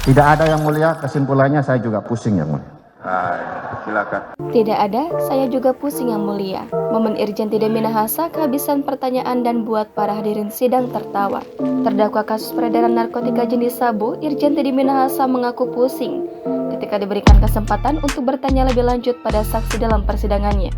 Tidak ada yang mulia, kesimpulannya saya juga pusing yang mulia. Silakan. Tidak ada, saya juga pusing yang mulia. Momen Irjen Teddy Minahasa kehabisan pertanyaan dan buat para hadirin sidang tertawa. Terdakwa kasus peredaran narkotika jenis sabu, Irjen Teddy Minahasa mengaku pusing ketika diberikan kesempatan untuk bertanya lebih lanjut pada saksi dalam persidangannya.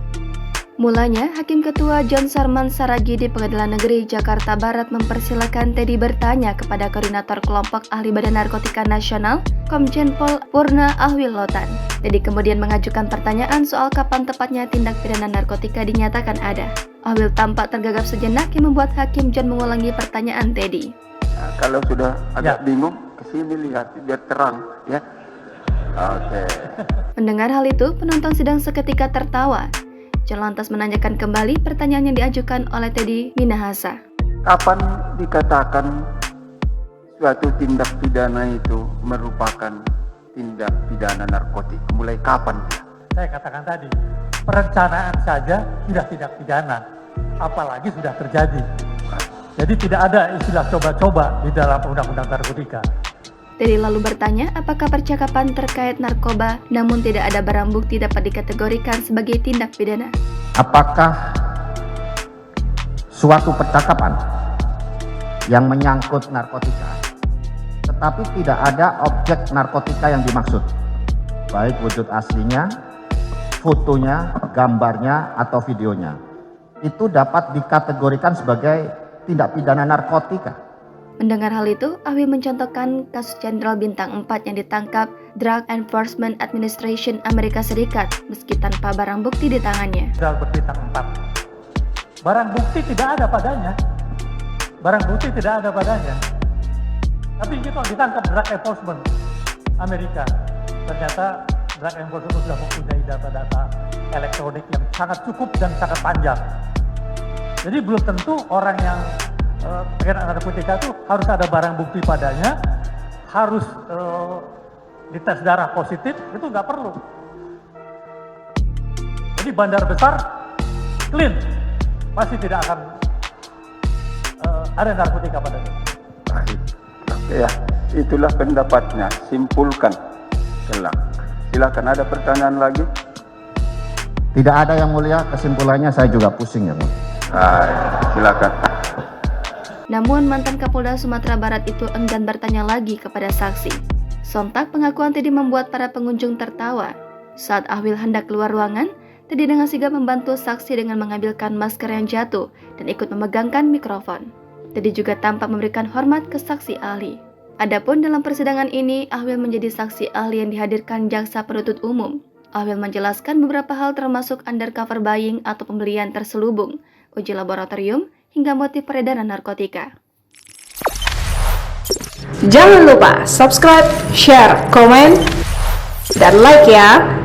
Mulanya, Hakim Ketua John Sarman Saragi di Pengadilan Negeri Jakarta Barat mempersilakan Teddy bertanya kepada Koordinator Kelompok Ahli Badan Narkotika Nasional, Komjen Pol Purna Ahwilotan. Teddy kemudian mengajukan pertanyaan soal kapan tepatnya tindak pidana narkotika dinyatakan ada. Ahwil tampak tergagap sejenak yang membuat Hakim John mengulangi pertanyaan Teddy. Kalau sudah agak bingung, kesini lihat biar terang, ya. Oke. Mendengar hal itu, penonton sidang seketika tertawa. John lantas menanyakan kembali pertanyaan yang diajukan oleh Teddy Minahasa. Kapan dikatakan suatu tindak pidana itu merupakan tindak pidana narkotik? Mulai kapan? Saya katakan tadi, perencanaan saja sudah tindak pidana, apalagi sudah terjadi. Jadi tidak ada istilah coba-coba di dalam undang-undang narkotika. Teddy lalu bertanya apakah percakapan terkait narkoba namun tidak ada barang bukti dapat dikategorikan sebagai tindak pidana. Apakah suatu percakapan yang menyangkut narkotika tetapi tidak ada objek narkotika yang dimaksud, baik wujud aslinya, fotonya, gambarnya, atau videonya, itu dapat dikategorikan sebagai tindak pidana narkotika? Mendengar hal itu, Ahwi mencontohkan kasus Jenderal Bintang 4 yang ditangkap Drug Enforcement Administration Amerika Serikat meski tanpa barang bukti di tangannya. Jenderal Berbintang 4. Barang bukti tidak ada padanya. Tapi kita ditangkap Drug Enforcement Amerika. Ternyata Drug Enforcement sudah mempunyai data-data elektronik yang sangat cukup dan sangat panjang. Jadi belum tentu orang yang peredaran narkotika itu harus ada barang bukti padanya, harus dites darah positif, itu nggak perlu. Jadi bandar besar clean, pasti tidak akan ada narkotika padanya. Baik. Ya, itulah pendapatnya. Simpulkan. Kelak. Silakan, ada pertanyaan lagi? Tidak ada yang mulia, kesimpulannya saya juga pusing yang mulia. Silakan. Namun mantan Kapolda Sumatera Barat itu enggan bertanya lagi kepada saksi. Sontak pengakuan Teddy membuat para pengunjung tertawa. Saat Ahwil hendak keluar ruangan, Teddy dengan sigap membantu saksi dengan mengambilkan masker yang jatuh dan ikut memegangkan mikrofon. Teddy juga tampak memberikan hormat ke saksi ahli. Adapun dalam persidangan ini, Ahwil menjadi saksi ahli yang dihadirkan jaksa penuntut umum. Ahwil menjelaskan beberapa hal termasuk undercover buying atau pembelian terselubung, uji laboratorium, hingga motif peredaran narkotika. Jangan lupa subscribe, share, komen, dan like ya!